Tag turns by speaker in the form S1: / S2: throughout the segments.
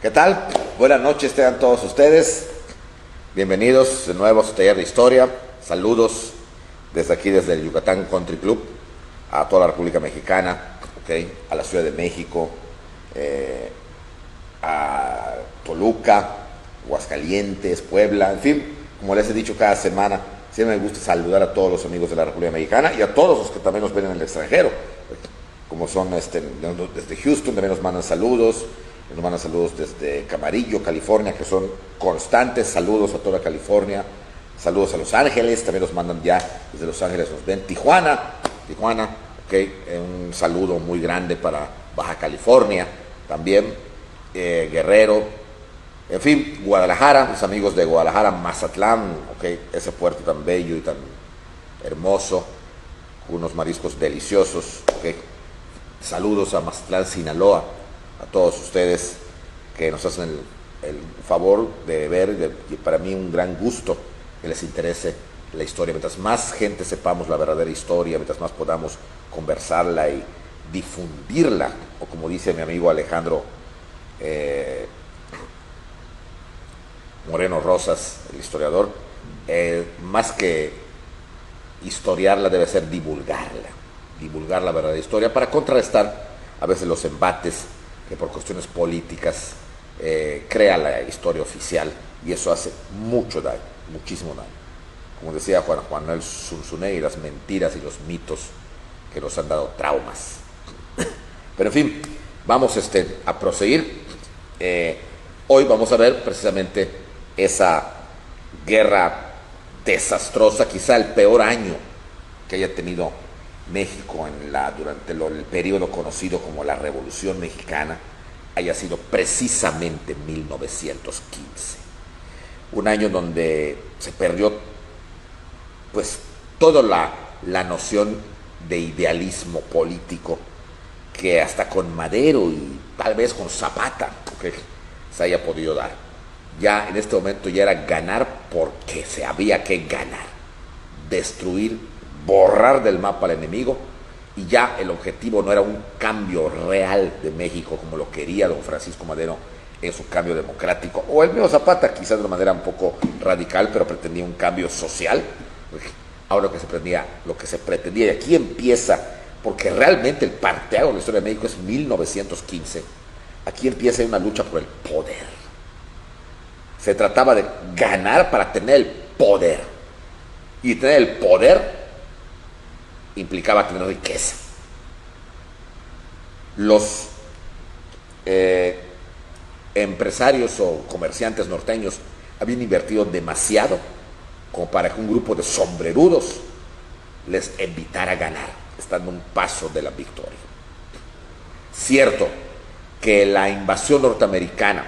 S1: ¿Qué tal? Buenas noches tengan todos ustedes. Bienvenidos de nuevo a su taller de historia. Saludos desde aquí, desde el Yucatán Country Club, a toda la República Mexicana, a la Ciudad de México, a Toluca, Aguascalientes, Puebla, en fin, como les he dicho cada semana, siempre me gusta saludar a todos los amigos de la República Mexicana y a todos los que también nos ven en el extranjero, como son desde Houston, también nos mandan saludos. Nos mandan saludos desde Camarillo, California, que son constantes saludos a toda California. Saludos a Los Ángeles, también nos mandan ya desde Los Ángeles, nos ven. Tijuana, un saludo muy grande para Baja California, también Guerrero, en fin, Guadalajara, mis amigos de Guadalajara, Mazatlán, ese puerto tan bello y tan hermoso, unos mariscos deliciosos. Saludos a Mazatlán, Sinaloa. A todos ustedes que nos hacen el favor de ver, y para mí un gran gusto que les interese la historia. Mientras más gente sepamos la verdadera historia, mientras más podamos conversarla y difundirla, o como dice mi amigo Alejandro Moreno Rosas, el historiador, más que historiarla debe ser divulgar la verdadera historia para contrarrestar a veces los embates que por cuestiones políticas crea la historia oficial, y eso hace mucho daño, muchísimo daño. Como decía Juan Manuel Zunzunegui, las mentiras y los mitos que nos han dado traumas. Pero en fin, vamos a proseguir. Hoy vamos a ver precisamente esa guerra desastrosa, quizá el peor año que haya tenido México durante el periodo conocido como la Revolución Mexicana, haya sido precisamente 1915. Un año donde se perdió pues toda la noción de idealismo político que hasta con Madero y tal vez con Zapata se haya podido dar. Ya en este momento ya era ganar porque se había que ganar, destruir, borrar del mapa al enemigo, y ya el objetivo no era un cambio real de México como lo quería don Francisco Madero en su cambio democrático, o el mismo Zapata, quizás de una manera un poco radical, pero pretendía un cambio social. Ahora lo que se pretendía, y aquí empieza, porque realmente el parteaguas de la historia de México es 1915, aquí empieza una lucha por el poder. Se trataba de ganar para tener el poder, y tener el poder implicaba tener riqueza. Los empresarios o comerciantes norteños habían invertido demasiado como para que un grupo de sombrerudos les invitara a ganar, estando un paso de la victoria. Cierto que la invasión norteamericana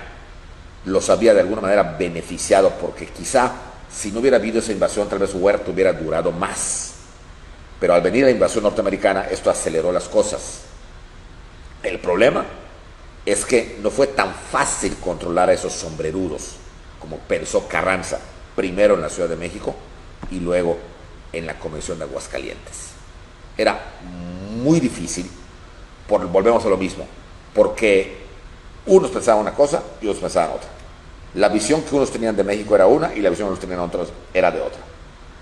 S1: los había de alguna manera beneficiado, porque quizá si no hubiera habido esa invasión, tal vez Huerta hubiera durado más. Pero al venir la invasión norteamericana, esto aceleró las cosas. El problema es que no fue tan fácil controlar a esos sombrerudos como pensó Carranza, primero en la Ciudad de México y luego en la Convención de Aguascalientes. Era muy difícil, volvemos a lo mismo, porque unos pensaban una cosa y otros pensaban otra. La visión que unos tenían de México era una y la visión que otros tenían otros era de otra.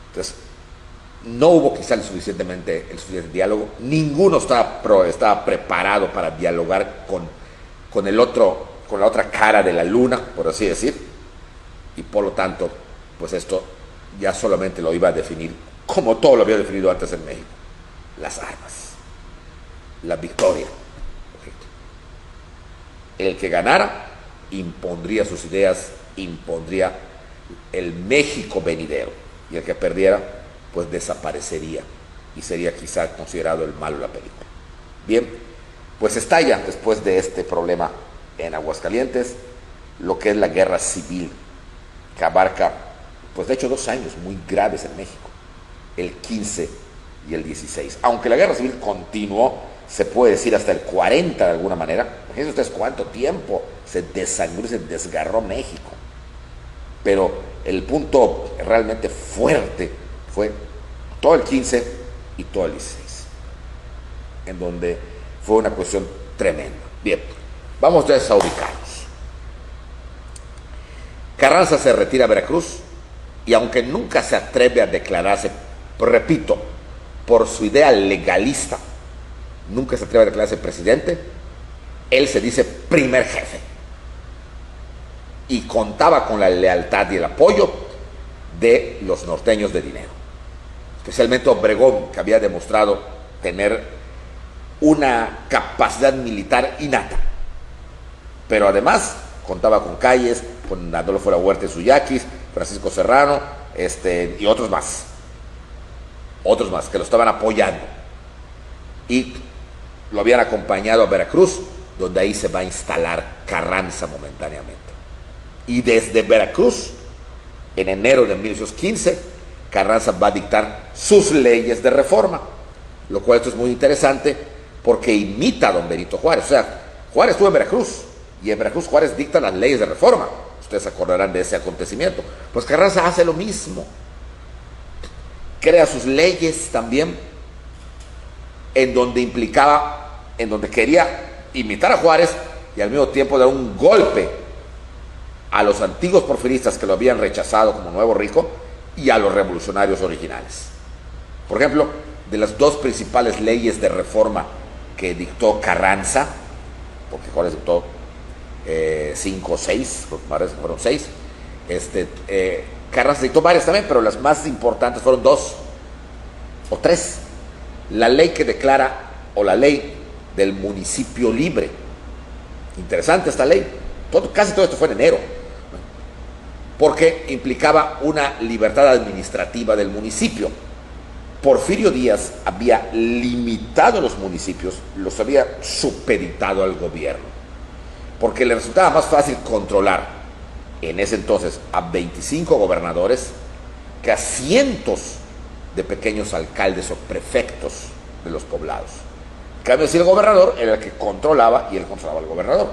S1: Entonces, no hubo quizá el suficiente diálogo. Ninguno estaba preparado para dialogar con el otro, con la otra cara de la luna, por así decir, y por lo tanto, pues esto ya solamente lo iba a definir como todo lo había definido antes en México: las armas, la victoria. El que ganara impondría sus ideas, impondría el México venidero, y el que perdiera pues desaparecería y sería quizá considerado el malo de la película. Bien, pues estalla después de este problema en Aguascalientes lo que es la guerra civil, que abarca, pues de hecho, 2 años muy graves en México, el 15 y el 16. Aunque la guerra civil continuó, se puede decir, hasta el 40 de alguna manera. Fíjense ustedes cuánto tiempo se desangró, se desgarró México. Pero el punto realmente fuerte fue todo el 15 y todo el 16, en donde fue una cuestión tremenda. Bien, vamos entonces a ubicarnos. Carranza se retira a Veracruz y aunque nunca se atreve a declararse, repito, por su idea legalista, nunca se atreve a declararse presidente, él se dice primer jefe y contaba con la lealtad y el apoyo de los norteños de dinero, especialmente Obregón, que había demostrado tener una capacidad militar innata, pero además contaba con Calles, con Adolfo de la Huerta y Suyaquis, Francisco Serrano, y otros más que lo estaban apoyando y lo habían acompañado a Veracruz, donde ahí se va a instalar Carranza momentáneamente. Y desde Veracruz, en enero de 1815, Carranza va a dictar sus leyes de reforma, lo cual esto es muy interesante porque imita a don Benito Juárez. O sea, Juárez estuvo en Veracruz y en Veracruz Juárez dicta las leyes de reforma. Ustedes se acordarán de ese acontecimiento. Pues Carranza hace lo mismo. Crea sus leyes también en donde quería imitar a Juárez y al mismo tiempo dar un golpe a los antiguos porfiristas que lo habían rechazado como nuevo rico y a los revolucionarios originales. Por ejemplo, de las dos principales leyes de reforma que dictó Carranza, porque Juárez dictó 5 o 6, parece que fueron 6, Carranza dictó varias también, pero las más importantes fueron 2 o 3. La ley que declara, o la ley del municipio libre. Interesante esta ley. Casi todo esto fue en enero, porque implicaba una libertad administrativa del municipio. Porfirio Díaz había limitado los municipios, los había supeditado al gobierno, porque le resultaba más fácil controlar en ese entonces a 25 gobernadores que a cientos de pequeños alcaldes o prefectos de los poblados. En cambio, si el gobernador era el que controlaba y él controlaba al gobernador.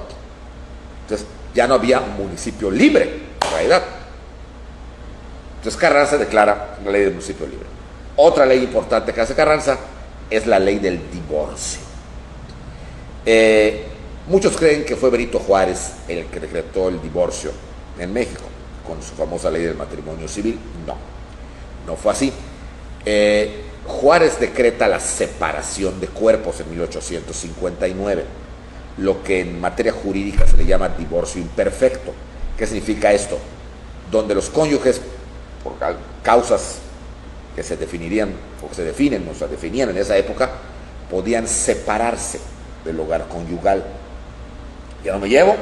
S1: Entonces, ya no había municipio libre, en realidad. Entonces, Carranza declara la ley del municipio libre. Otra ley importante que hace Carranza es la ley del divorcio. Muchos creen que fue Benito Juárez el que decretó el divorcio en México, con su famosa ley del matrimonio civil. No fue así. Juárez decreta la separación de cuerpos en 1859, lo que en materia jurídica se le llama divorcio imperfecto. ¿Qué significa esto? Donde los cónyuges, por causas que se definirían, o que se definen, o se definían en esa época, podían separarse del hogar conyugal. Ya no me llevo,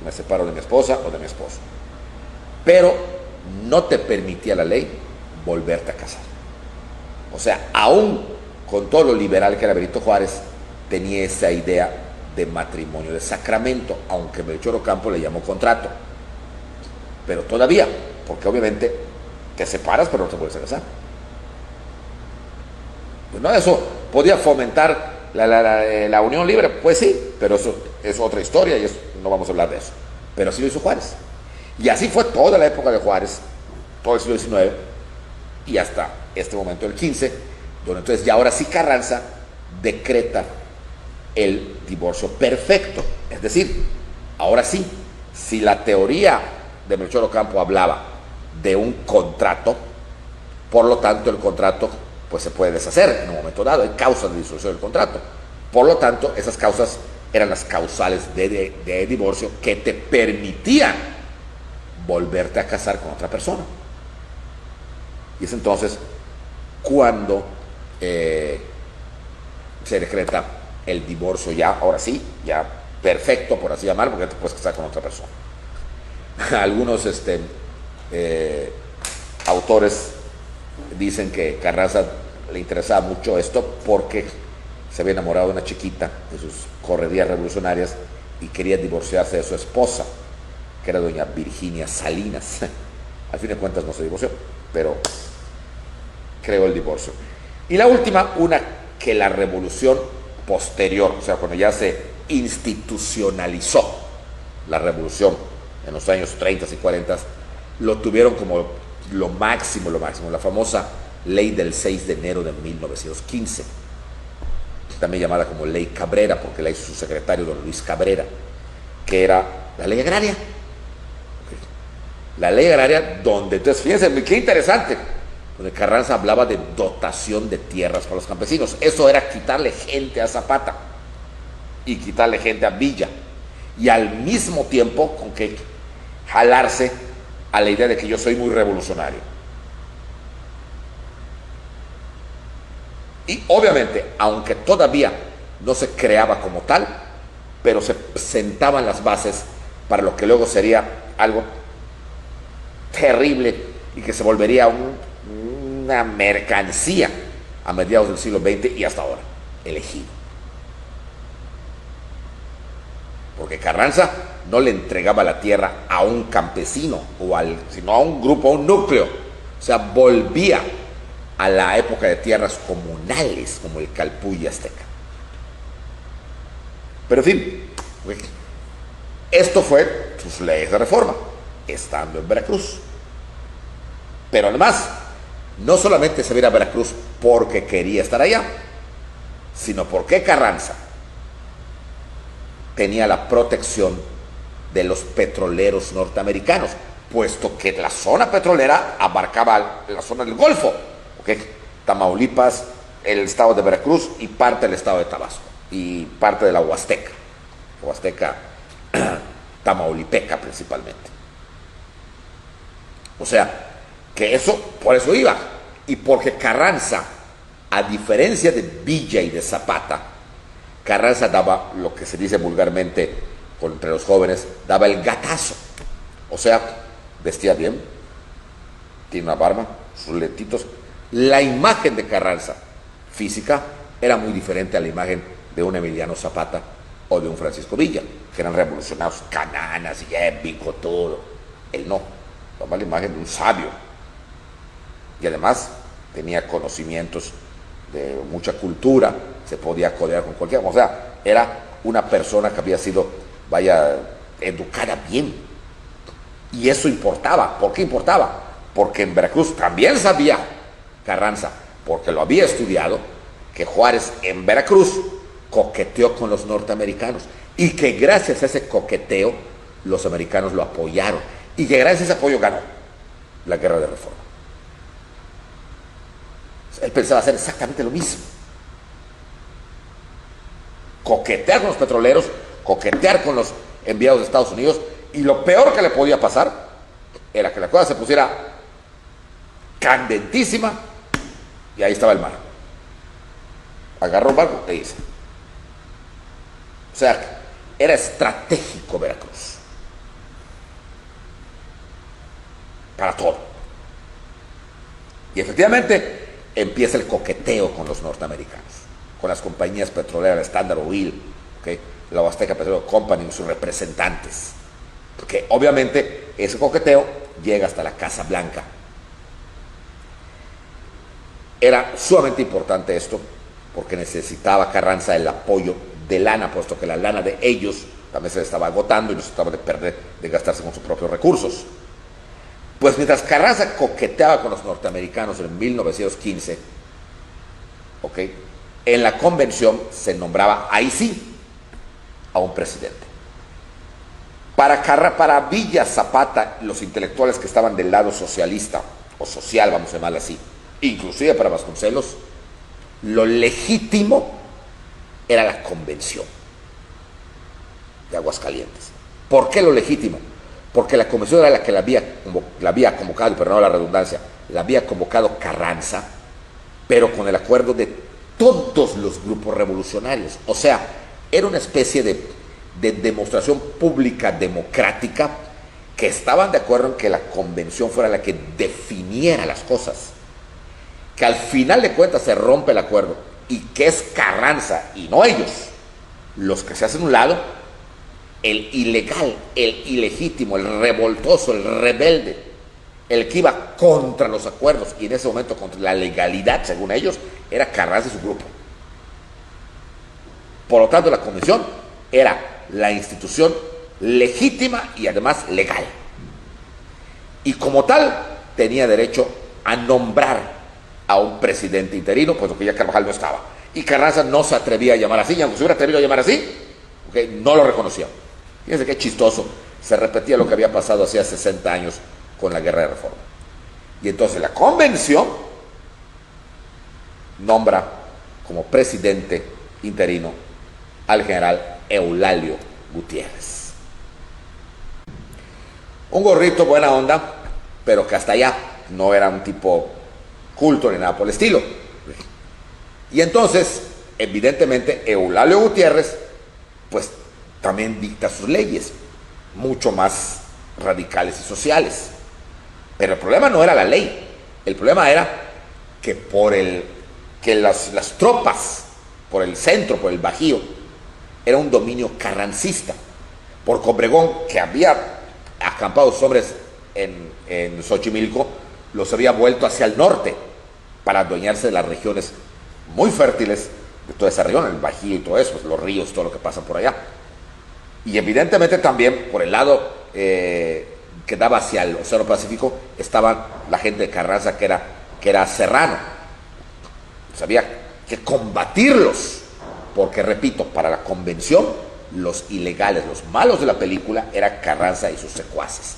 S1: me separo de mi esposa o de mi esposo. Pero no te permitía la ley volverte a casar. O sea, aún con todo lo liberal que era Benito Juárez, tenía esa idea de matrimonio de sacramento, aunque Melchor Ocampo le llamó contrato. Pero todavía, porque obviamente te separas pero no te vuelves a casar. Pues no, eso podía fomentar la unión libre, pues sí, pero eso es otra historia y no vamos a hablar de eso. Pero así lo hizo Juárez. Y así fue toda la época de Juárez, todo el siglo XIX y hasta este momento, el 15, donde entonces ya ahora sí Carranza decreta el divorcio perfecto. Es decir, ahora sí, si la teoría de Melchor Ocampo hablaba de un contrato, por lo tanto el contrato pues se puede deshacer en un momento dado, hay causas de disolución del contrato. Por lo tanto, esas causas eran las causales de divorcio que te permitían volverte a casar con otra persona. Y es entonces cuando se decreta el divorcio ya, ahora sí, ya perfecto, por así llamarlo, porque te puedes casar con otra persona. Algunos autores dicen que Carranza le interesaba mucho esto porque se había enamorado de una chiquita de sus correrías revolucionarias y quería divorciarse de su esposa, que era doña Virginia Salinas. Al fin de cuentas no se divorció, pero creó el divorcio. Y la última, una que la revolución posterior, o sea, cuando ya se institucionalizó la revolución en los años 30 y 40, lo tuvieron como lo máximo, la famosa ley del 6 de enero de 1915, también llamada como ley Cabrera, porque la hizo su secretario don Luis Cabrera, que era la ley agraria. La ley agraria donde, entonces fíjense, qué interesante, donde Carranza hablaba de dotación de tierras para los campesinos. Eso era quitarle gente a Zapata y quitarle gente a Villa. Y al mismo tiempo con que jalarse a la idea de que yo soy muy revolucionario. Y obviamente, aunque todavía no se creaba como tal, pero se sentaban las bases para lo que luego sería algo terrible y que se volvería una mercancía a mediados del siglo XX y hasta ahora, el ejido. Porque Carranza no le entregaba la tierra a un campesino sino a un grupo, a un núcleo. O sea, volvía a la época de tierras comunales como el Calpulli azteca. Pero en fin, esto fue sus leyes de reforma, estando en Veracruz. Pero además, no solamente se viera a Veracruz porque quería estar allá, sino porque Carranza tenía la protección de los petroleros norteamericanos, puesto que la zona petrolera abarcaba la zona del Golfo, ¿okay? Tamaulipas, el estado de Veracruz y parte del estado de Tabasco y parte de la Huasteca tamaulipeca principalmente. O sea, que eso, por eso iba. Y porque Carranza, a diferencia de Villa y de Zapata, Carranza daba lo que se dice vulgarmente entre los jóvenes, daba el gatazo. O sea, vestía bien, tiene una barba, sus lentitos. La imagen de Carranza física era muy diferente a la imagen de un Emiliano Zapata o de un Francisco Villa, que eran revolucionarios, cananas y épico, todo. Él no, daba la imagen de un sabio. Y además tenía conocimientos de mucha cultura, se podía codear con cualquiera. O sea, era una persona que había sido, educada bien. Y eso importaba. ¿Por qué importaba? Porque en Veracruz también sabía Carranza, porque lo había estudiado, que Juárez en Veracruz coqueteó con los norteamericanos y que gracias a ese coqueteo los americanos lo apoyaron y que gracias a ese apoyo ganó la guerra de reforma. Él pensaba hacer exactamente lo mismo. Coquetear con los petroleros, coquetear con los enviados de Estados Unidos, y lo peor que le podía pasar era que la cosa se pusiera candentísima y ahí estaba el mar. Agarró un barco e hizo. O sea, era estratégico Veracruz para todo. Y efectivamente empieza el coqueteo con los norteamericanos, con las compañías petroleras, Standard Oil, ¿okay? La Huasteca Petroleum Company y sus representantes. Porque obviamente ese coqueteo llega hasta la Casa Blanca. Era sumamente importante esto porque necesitaba Carranza el apoyo de lana, puesto que la lana de ellos también se les estaba agotando y necesitaba de gastarse con sus propios recursos. Pues mientras Carranza coqueteaba con los norteamericanos en 1915, ¿okay? En la convención se nombraba ahí sí a un presidente. Para Villa, Zapata, los intelectuales que estaban del lado socialista o social, vamos a llamarlo así, inclusive para Vasconcelos, lo legítimo era la convención de Aguascalientes. ¿Por qué lo legítimo? Porque la convención era la que la había convocado, perdón la redundancia, la había convocado Carranza, pero con el acuerdo de todos los grupos revolucionarios. O sea, era una especie de demostración pública democrática que estaban de acuerdo en que la convención fuera la que definiera las cosas. Que al final de cuentas se rompe el acuerdo y que es Carranza y no ellos los que se hacen a un lado, el ilegal, el ilegítimo, el revoltoso, el rebelde, el que iba contra los acuerdos y en ese momento contra la legalidad, según ellos, era Carranza y su grupo. Por lo tanto, la convención era la institución legítima y además legal. Y como tal, tenía derecho a nombrar a un presidente interino, puesto que ya Carvajal no estaba. Y Carranza no se atrevía a llamar así, y aunque se hubiera atrevido a llamar así, ¿okay? No lo reconocía. Fíjense qué chistoso. Se repetía lo que había pasado hacía 60 años con la guerra de reforma. Y entonces la convención nombra como presidente interino al general Eulalio Gutiérrez. Un gorrito buena onda, pero que hasta allá no era un tipo culto ni nada por el estilo. Y entonces, evidentemente, Eulalio Gutiérrez, pues también dicta sus leyes, mucho más radicales y sociales. Pero el problema no era la ley, el problema era que las tropas, por el centro, por el Bajío, era un dominio carrancista. Por Obregón, que había acampado sus hombres en Xochimilco, los había vuelto hacia el norte para adueñarse de las regiones muy fértiles de toda esa región, el Bajío y todo eso, los ríos, todo lo que pasa por allá. Y evidentemente también por el lado que daba hacia el Océano Pacífico estaba la gente de Carranza que era serrano. Había que combatirlos, porque repito, para la convención los ilegales, los malos de la película era Carranza y sus secuaces.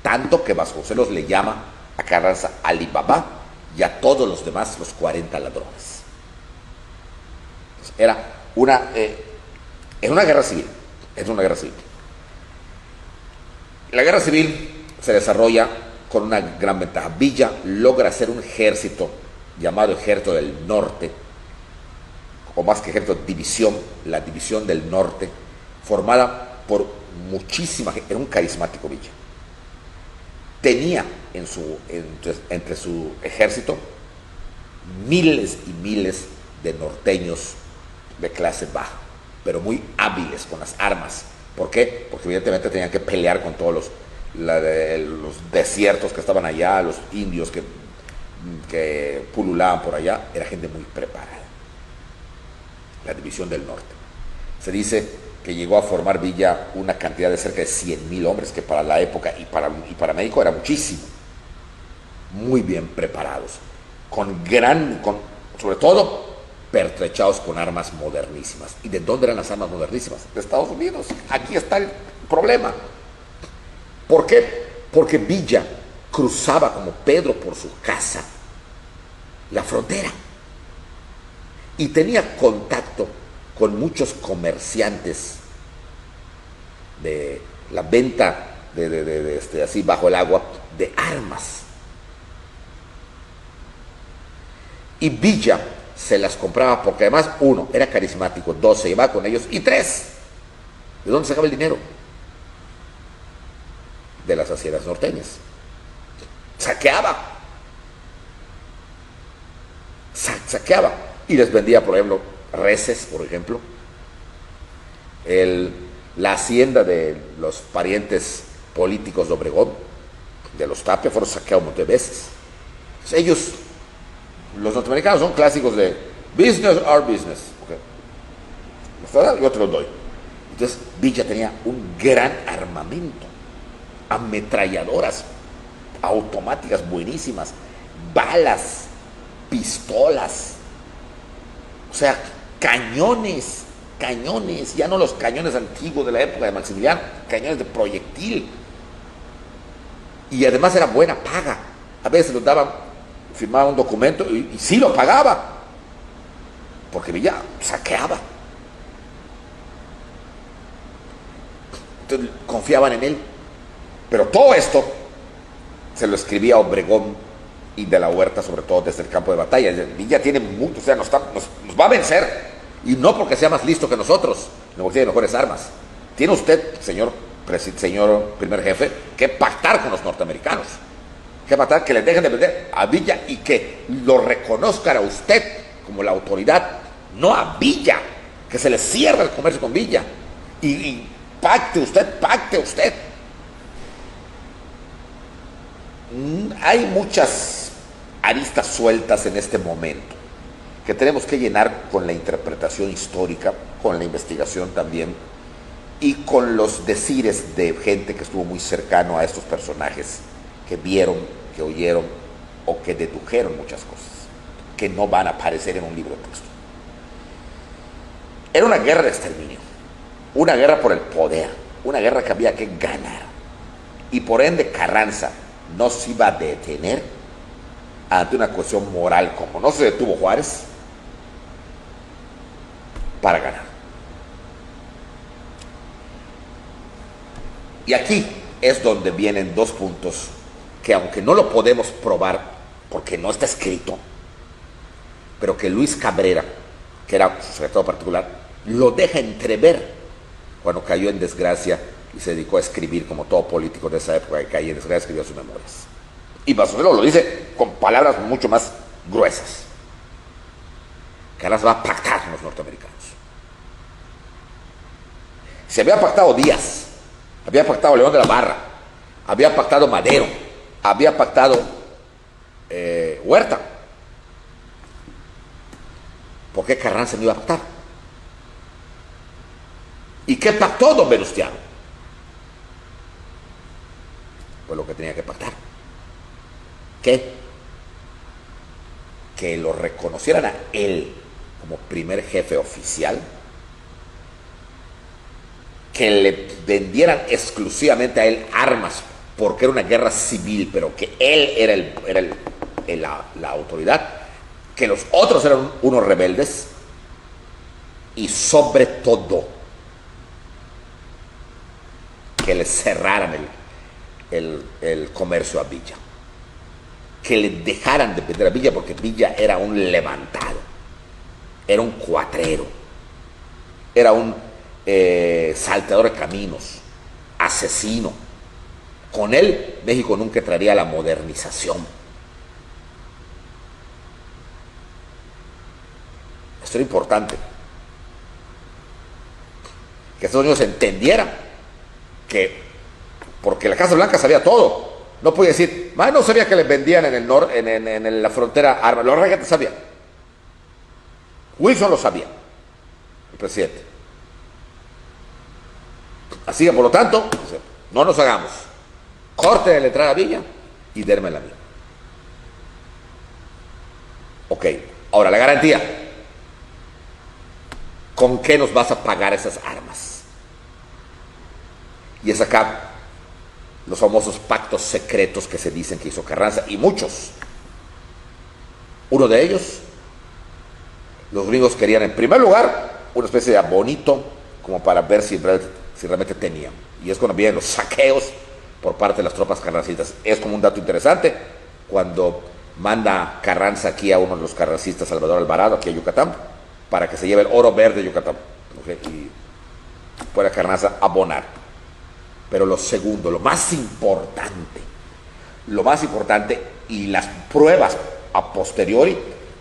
S1: Tanto que Vasconcelos le llama a Carranza Alibaba y a todos los demás los 40 ladrones. Era una guerra civil. Es una guerra civil. La guerra civil se desarrolla con una gran ventaja. Villa logra hacer un ejército llamado Ejército del Norte, o más que ejército, división, la División del Norte, formada por muchísima gente. Era un carismático Villa. Tenía entre su ejército miles y miles de norteños de clase baja, pero muy hábiles con las armas. ¿Por qué? Porque evidentemente tenían que pelear con todos los desiertos que estaban allá, los indios que pululaban por allá. Era gente muy preparada. La División del Norte. Se dice que llegó a formar Villa una cantidad de cerca de 100,000 hombres, que para la época y para México era muchísimo. Muy bien preparados, sobre todo pertrechados con armas modernísimas. ¿Y de dónde eran las armas modernísimas? De Estados Unidos. Aquí está el problema. ¿Por qué? Porque Villa cruzaba como Pedro por su casa la frontera y tenía contacto con muchos comerciantes de la venta así bajo el agua de armas. Y Villa se las compraba porque además, uno, era carismático, dos, se llevaba con ellos, y tres, ¿de dónde sacaba el dinero? De las haciendas norteñas. Saqueaba y les vendía, por ejemplo, reses, por ejemplo. La hacienda de los parientes políticos de Obregón, de los Tapia, fueron saqueados un montón de veces. Entonces, ellos, los norteamericanos, son clásicos de business are business. ¿Okay? Yo te los doy. Entonces, Villa tenía un gran armamento, ametralladoras automáticas buenísimas, balas, pistolas, o sea, cañones, ya no los cañones antiguos de la época de Maximiliano, cañones de proyectil. Y además era buena paga. A veces los daban, firmaban un documento y sí lo pagaba, porque Villa saqueaba. Entonces confiaban en él. Pero todo esto se lo escribía Obregón y de la Huerta, sobre todo desde el campo de batalla. Villa tiene mucho, o sea, nos va a vencer, y no porque sea más listo que nosotros, no porque tiene mejores armas. Tiene usted, señor primer jefe, que pactar con los norteamericanos, que pactar, que les dejen de vender a Villa y que lo reconozcan a usted como la autoridad, no a Villa, que se le cierra el comercio con Villa, y pacte usted. Hay muchas aristas sueltas en este momento que tenemos que llenar con la interpretación histórica, con la investigación también, y con los decires de gente que estuvo muy cercano a estos personajes, que vieron, que oyeron o que dedujeron muchas cosas que no van a aparecer en un libro de texto. Era una guerra de exterminio, una guerra por el poder, una guerra que había que ganar, y por ende Carranza, no se iba a detener ante una cuestión moral como no se detuvo Juárez para ganar. Y aquí es donde vienen dos puntos que, aunque no lo podemos probar porque no está escrito, pero que Luis Cabrera, que era su secretario particular, lo deja entrever cuando cayó en desgracia y se dedicó a escribir, como todo político de esa época que caía en desgracia, escribió sus memorias. Y Vasconcelos lo dice con palabras mucho más gruesas. Carranza va a pactar con los norteamericanos. Se había pactado Díaz, había pactado León de la Barra, había pactado Madero, había pactado Huerta. ¿Por qué Carranza no iba a pactar? ¿Y qué pactó don Venustiano? Pues lo que tenía que pactar. ¿Qué? Que lo reconocieran a él como primer jefe oficial, que le vendieran exclusivamente a él armas porque era una guerra civil, pero que él era la autoridad, que los otros eran unos rebeldes, y sobre todo que le cerraran el comercio a Villa, que le dejaran de vender a Villa, porque Villa era un levantado, era un cuatrero, era un salteador de caminos, asesino. Con él México nunca traería la modernización. Esto era importante, que Estados Unidos entendiera que, porque la Casa Blanca sabía todo, no podía decir, no sabía que les vendían en el norte, en la frontera armas. Los regantes sabían, Wilson lo sabía, el presidente. Así que por lo tanto, no nos hagamos, corte de la entrada a Villa y denme la mía. Ok, ahora la garantía. ¿Con qué nos vas a pagar esas armas? Y es acá los famosos pactos secretos que se dicen que hizo Carranza, y muchos. Uno de ellos, los gringos querían en primer lugar una especie de abonito como para ver si realmente tenían. Y es cuando vienen los saqueos por parte de las tropas carrancistas. Es como un dato interesante, cuando manda Carranza aquí a uno de los carrancistas, Salvador Alvarado, aquí a Yucatán, para que se lleve el oro verde de Yucatán, ¿okay? Y pueda Carranza abonar. Pero lo segundo, lo más importante, y las pruebas a posteriori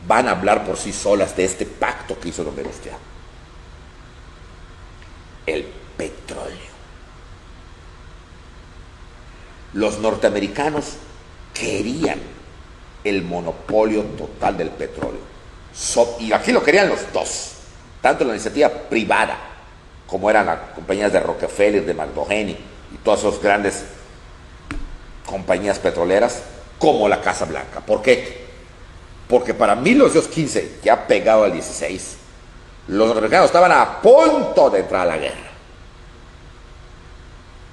S1: van a hablar por sí solas de este pacto que hizo don Venustiano: el petróleo. Los norteamericanos querían el monopolio total del petróleo. Y aquí lo querían los dos, tanto la iniciativa privada, como eran las compañías de Rockefeller, de McDoheny y todas esas grandes compañías petroleras, como la Casa Blanca. ¿Por qué? Porque para 1915, ya pegado al 16, los norteamericanos estaban a punto de entrar a la guerra.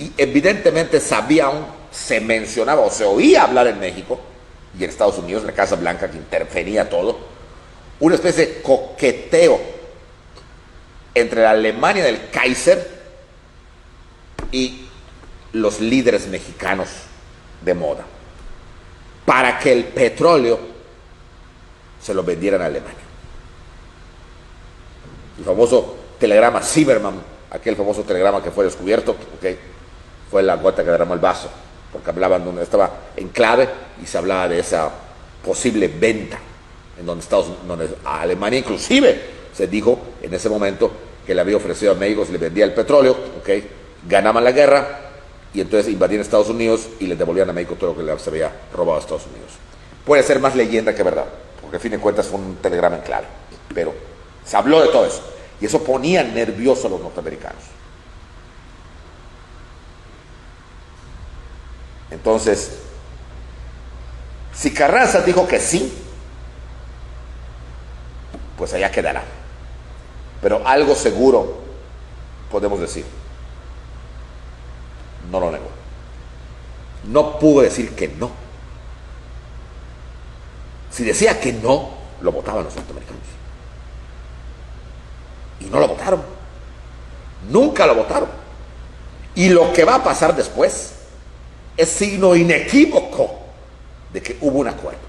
S1: Y evidentemente se mencionaba o se oía hablar en México y en Estados Unidos, la Casa Blanca, que intervenía todo, una especie de coqueteo entre la Alemania del Kaiser y los líderes mexicanos de moda, para que el petróleo se lo vendieran a Alemania. El famoso telegrama Zimmermann, aquel famoso telegrama que fue descubierto, ¿okay? Fue la gota que derramó el vaso, porque hablaban donde estaba en clave y se hablaba de esa posible venta, en donde a Alemania inclusive se dijo en ese momento que le había ofrecido a México si le vendía el petróleo, ¿okay? Ganaban la guerra y entonces invadían Estados Unidos y le devolvían a México todo lo que le había robado a Estados Unidos. Puede ser más leyenda que verdad, porque a fin de cuentas fue un telegrama en clave, pero se habló de todo eso y eso ponía nerviosos a los norteamericanos. Entonces, si Carranza dijo que sí, pues allá quedará. Pero algo seguro podemos decir: no lo negó. no pudo decir que no. Si decía que no, lo votaban los norteamericanos. Y no lo votaron. Nunca lo votaron. Y lo que va a pasar después es signo inequívoco de que hubo un acuerdo.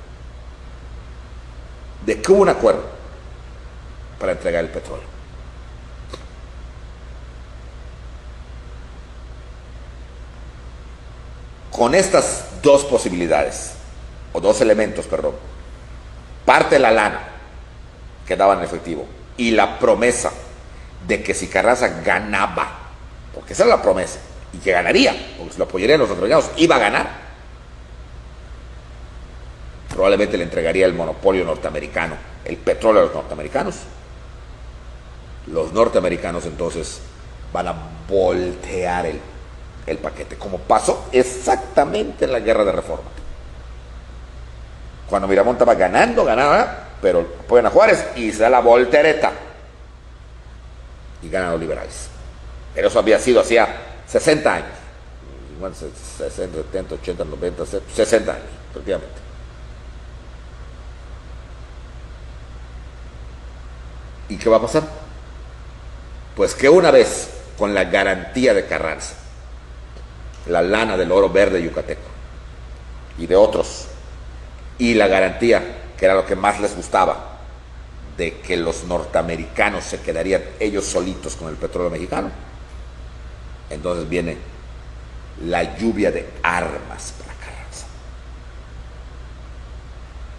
S1: De que hubo un acuerdo para entregar el petróleo. Con estas dos posibilidades, o dos elementos, perdón, parte de la lana que daban en efectivo y la promesa de que si Carranza ganaba, porque esa era la promesa, y que ganaría, porque si lo apoyarían los norteamericanos, iba a ganar, probablemente le entregaría el monopolio norteamericano, el petróleo a los norteamericanos. Los norteamericanos entonces van a voltear el paquete, como pasó exactamente en la guerra de reforma. Cuando Miramón estaba ganaba, pero apoyan a Juárez y se da la voltereta y ganan los liberales. Pero eso había sido hacía 60 años. 60, 70, 80, 90, 60 años, prácticamente. ¿Y qué va a pasar? Pues que una vez, con la garantía de Carranza, la lana del oro verde yucateco y de otros, y la garantía, que era lo que más les gustaba, de que los norteamericanos se quedarían ellos solitos con el petróleo mexicano, entonces viene la lluvia de armas para Carranza.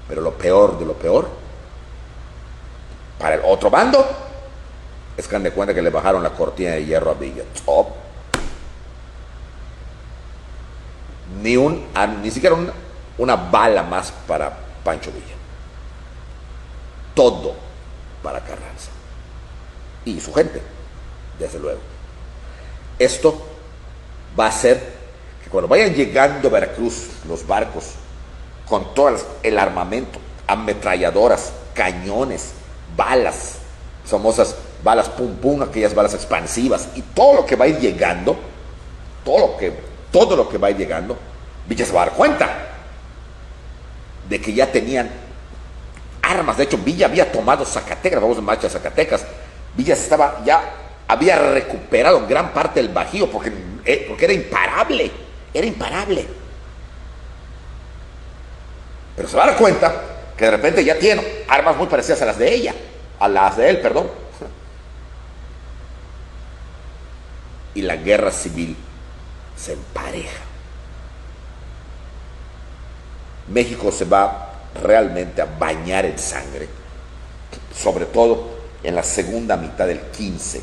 S1: Pero lo peor de lo peor, para el otro bando, es que han de cuenta que le bajaron la cortina de hierro a Villa. Ni siquiera una bala más para Pancho Villa. Todo para Carranza y su gente, desde luego. Esto va a hacer que cuando vayan llegando a Veracruz los barcos con todo el armamento, ametralladoras, cañones, balas, famosas balas pum pum, aquellas balas expansivas, y todo lo que va a ir llegando, todo lo que va a ir llegando, Villa se va a dar cuenta de que ya tenían armas. De hecho, Villa había tomado Zacatecas, vamos en marcha a Zacatecas. Villa ya había recuperado gran parte del Bajío porque era imparable, Pero se va a dar cuenta que de repente ya tiene armas muy parecidas a las de él, perdón. Y la guerra civil se empareja. México se va realmente a bañar en sangre, sobre todo en la segunda mitad del 15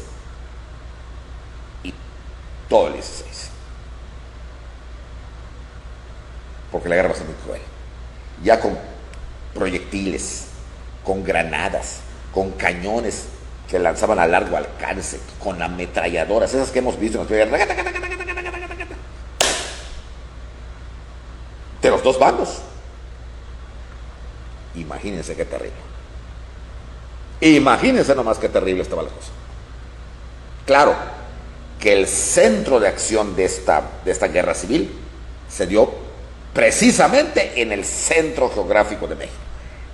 S1: y todo el 16, porque la guerra va a ser muy cruel, ya con proyectiles, con granadas, con cañones que lanzaban a largo alcance, con ametralladoras, esas que hemos visto en las guerras, de los dos bandos. Imagínense qué terrible. Imagínense nomás qué terrible estaba la cosa. Claro que el centro de acción de esta guerra civil se dio precisamente en el centro geográfico de México.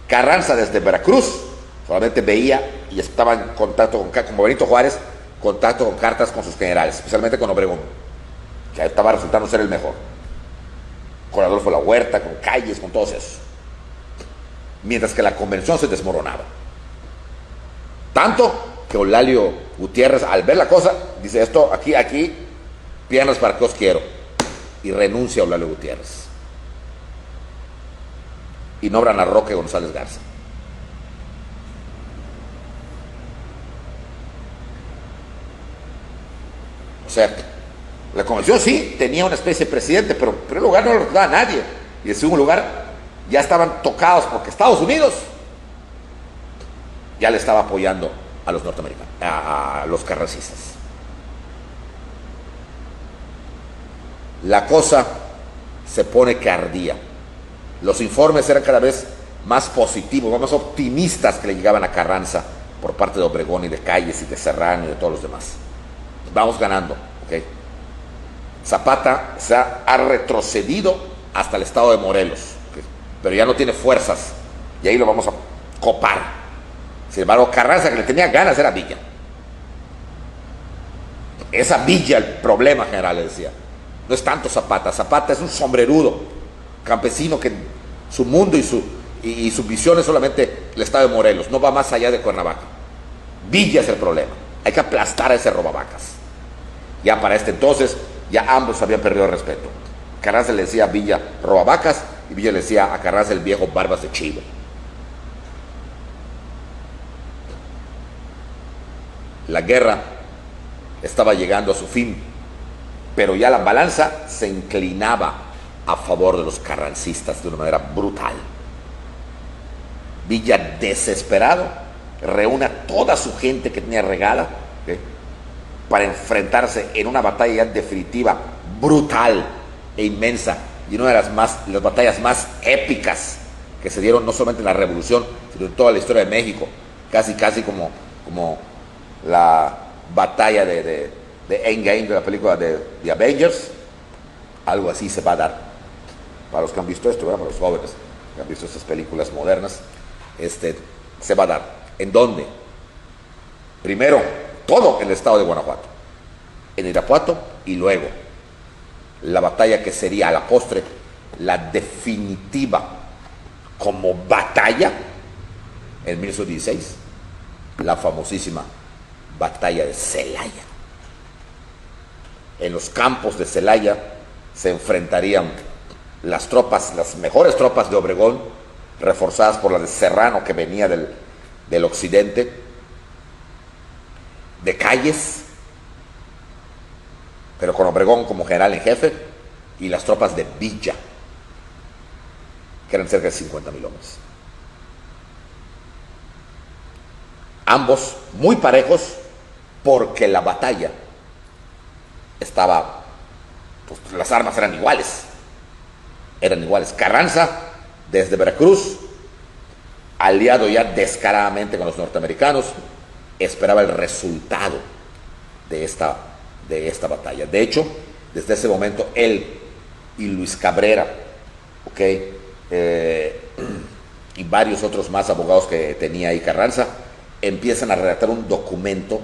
S1: Carranza desde Veracruz solamente veía y estaba en contacto con Benito Juárez, contacto con cartas con sus generales, especialmente con Obregón, que estaba resultando ser el mejor, con Adolfo La Huerta, con Calles, con todos esos. Mientras que la convención se desmoronaba. Tanto que Eulalio Gutiérrez, al ver la cosa, dice: esto, aquí, piernas para que os quiero. Y renuncia a Eulalio Gutiérrez. Y nombran a Roque González Garza. O sea, la convención sí tenía una especie de presidente, pero en primer lugar no lo recordaba a nadie. Y en segundo lugar, ya estaban tocados porque Estados Unidos ya le estaba apoyando a los norteamericanos, a los carrancistas. La cosa se pone que ardía. Los informes eran cada vez más positivos, más optimistas que le llegaban a Carranza por parte de Obregón y de Calles y de Serrano y de todos los demás. Vamos ganando, ¿ok? Zapata ha retrocedido hasta el estado de Morelos, pero ya no tiene fuerzas y ahí lo vamos a copar. Sin embargo, Carranza, que le tenía ganas, era Villa. Esa Villa el problema general, le decía. No es tanto Zapata. Zapata es un sombrerudo campesino que su mundo y su visión es solamente el estado de Morelos, no va más allá de Cuernavaca. Villa es el problema. Hay que aplastar a ese robavacas. Ya para este entonces, ya ambos habían perdido el respeto. Carranza le decía a Villa robavacas y Villa le decía a Carranza el viejo barbas de chivo. La guerra estaba llegando a su fin, pero ya la balanza se inclinaba a favor de los carrancistas de una manera brutal. Villa, desesperado, reúne a toda su gente que tenía regada, ¿sí?, para enfrentarse en una batalla definitiva, brutal e inmensa, y una de las batallas más épicas que se dieron no solamente en la Revolución, sino en toda la historia de México, casi como la batalla de Endgame, de la película de Avengers. Algo así se va a dar. Para los que han visto esto, ¿verdad? Para los jóvenes que han visto estas películas modernas, se va a dar. ¿En dónde? Primero, todo en el estado de Guanajuato, en Irapuato, y luego la batalla que sería a la postre la definitiva como batalla en 1916, la famosísima batalla de Celaya. En los campos de Celaya se enfrentarían las mejores tropas de Obregón, reforzadas por las de Serrano, que venía del occidente, de Calles, pero con Obregón como general en jefe, y las tropas de Villa, que eran cerca de 50,000 hombres. Ambos muy parejos, porque la batalla estaba, pues las armas eran iguales. Carranza, desde Veracruz, aliado ya descaradamente con los norteamericanos, esperaba el resultado de esta batalla. De hecho, desde ese momento, él y Luis Cabrera, y varios otros más abogados que tenía ahí Carranza, empiezan a redactar un documento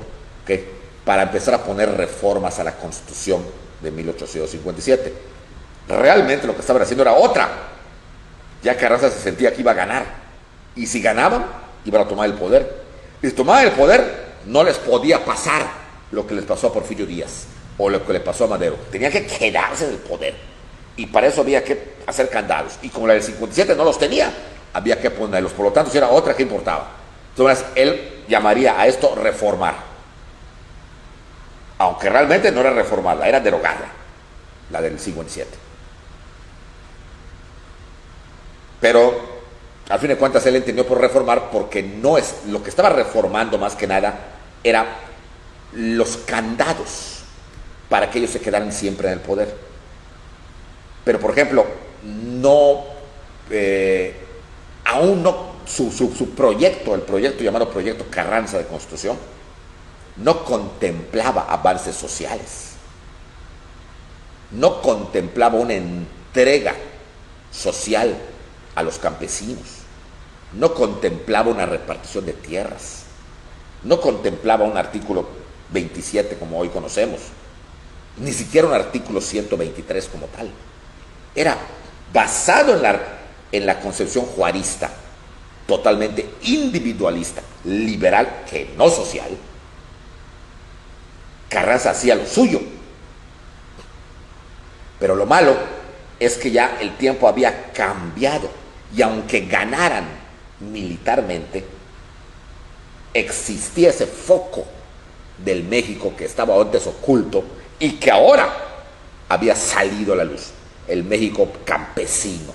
S1: para empezar a poner reformas a la Constitución de 1857. Realmente lo que estaban haciendo era otra. Ya Carranza se sentía que iba a ganar, y si ganaban, iban a tomar el poder. Y si tomaban el poder, no les podía pasar lo que les pasó a Porfirio Díaz o lo que le pasó a Madero. Tenían que quedarse del poder, y para eso había que hacer candados, y como la del 57 no los tenía, había que ponerlos. Por lo tanto, si era otra, ¿qué importaba? Entonces él llamaría a esto reformar, aunque realmente no era reformarla, era derogarla, la del 57. Pero al fin de cuentas él entendió por reformar, porque no es lo que estaba reformando, más que nada era los candados para que ellos se quedaran siempre en el poder. Pero por ejemplo, aún no su proyecto, el proyecto llamado Proyecto Carranza de Constitución, no contemplaba avances sociales, no contemplaba una entrega social a los campesinos, no contemplaba una repartición de tierras, no contemplaba un artículo 27 como hoy conocemos, ni siquiera un artículo 123 como tal. Era basado en la concepción juarista, totalmente individualista, liberal, que no social. Carranza hacía lo suyo, pero lo malo es que ya el tiempo había cambiado, y aunque ganaran militarmente, existía ese foco del México que estaba antes oculto y que ahora había salido a la luz, el México campesino.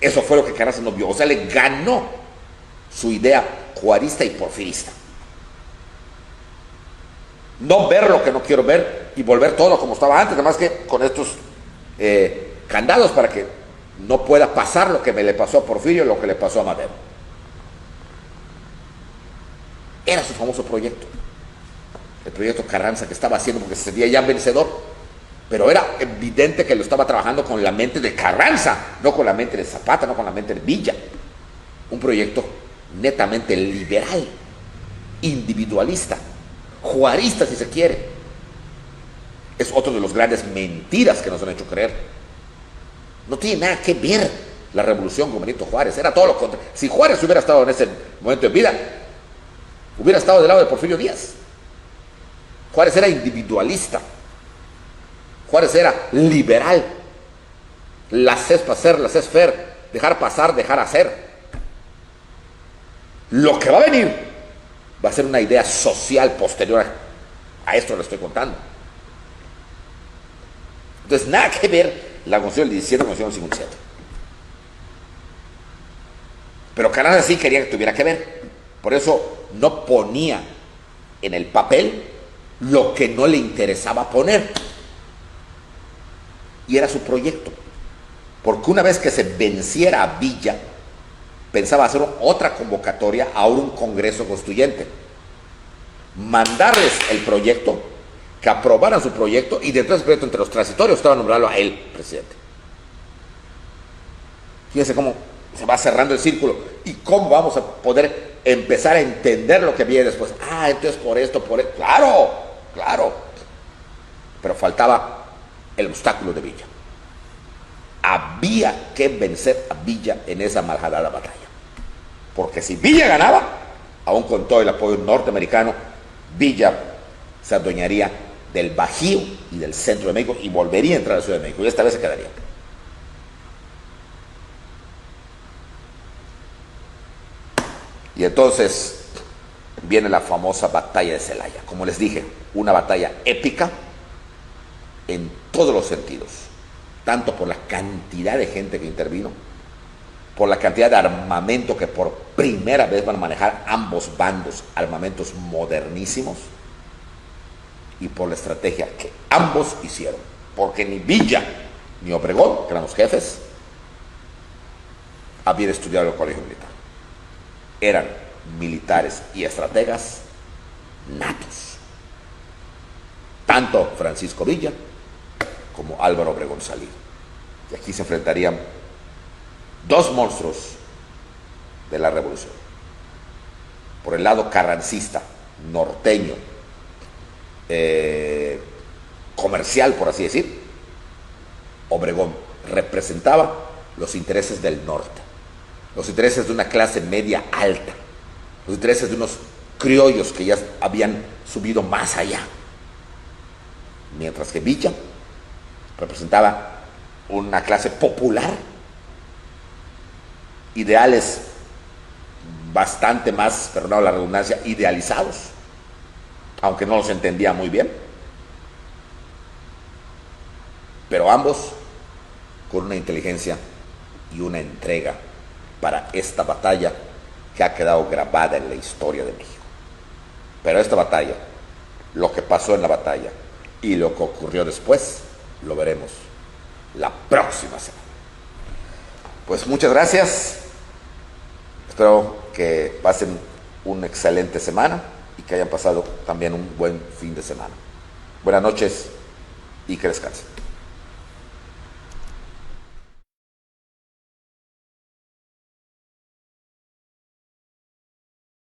S1: Eso fue lo que Carranza no vio, o sea, le ganó su idea juarista y porfirista. No ver lo que no quiero ver y volver todo como estaba antes, nada más que con estos candados para que no pueda pasar lo que me le pasó a Porfirio, lo que le pasó a Madero. Era su famoso proyecto. el proyecto Carranza que estaba haciendo porque se sentía ya vencedor, pero era evidente que lo estaba trabajando con la mente de Carranza, no con la mente de Zapata, no con la mente de Villa. Un proyecto netamente liberal, individualista, juarista si se quiere. Es otro de los grandes mentiras que nos han hecho creer. No tiene nada que ver la revolución con Benito Juárez, era todo lo contrario. Si Juárez hubiera estado en ese momento de vida, hubiera estado del lado de Porfirio Díaz. Juárez era individualista, Juárez era liberal, laissez passer, laissez faire, dejar pasar, dejar hacer. Lo que va a venir va a ser una idea social posterior a esto que le estoy contando. Entonces, nada que ver la Constitución del 17 con la Constitución del 57. Pero Carranza sí quería que tuviera que ver. Por eso no ponía en el papel lo que no le interesaba poner. Y era su proyecto. Porque una vez que se venciera a Villa, pensaba hacer otra convocatoria a un congreso constituyente. Mandarles el proyecto, que aprobaran su proyecto, y dentro de ese proyecto, entre los transitorios, estaba nombrarlo a él presidente. Fíjense cómo se va cerrando el círculo y cómo vamos a poder empezar a entender lo que viene después. Ah, entonces por esto, por esto. Claro, claro. Pero faltaba el obstáculo de Villa. Había que vencer a Villa en esa malhadada batalla. Porque si Villa ganaba, aún con todo el apoyo norteamericano, Villa se adueñaría del Bajío y del centro de México y volvería a entrar a la Ciudad de México. Y esta vez se quedaría. Y entonces viene la famosa batalla de Celaya. Como les dije, una batalla épica en todos los sentidos. Tanto por la cantidad de gente que intervino, por la cantidad de armamento que por primera vez van a manejar ambos bandos, armamentos modernísimos, y por la estrategia que ambos hicieron. Porque ni Villa ni Obregón, que eran los jefes, habían estudiado el colegio militar. Eran militares y estrategas natos. Tanto Francisco Villa como Álvaro Obregón Salido. Y aquí se enfrentarían dos monstruos de la revolución. Por el lado carrancista, norteño, comercial, por así decir, Obregón representaba los intereses del norte, los intereses de una clase media alta, los intereses de unos criollos que ya habían subido más allá, mientras que Villa representaba una clase popular, ideales bastante más, perdón la redundancia, idealizados, aunque no los entendía muy bien, pero ambos con una inteligencia y una entrega para esta batalla que ha quedado grabada en la historia de México. Pero esta batalla, lo que pasó en la batalla y lo que ocurrió después, lo veremos la próxima semana. Pues muchas gracias. Espero que pasen una excelente semana y que hayan pasado también un buen fin de semana. Buenas noches y que descansen.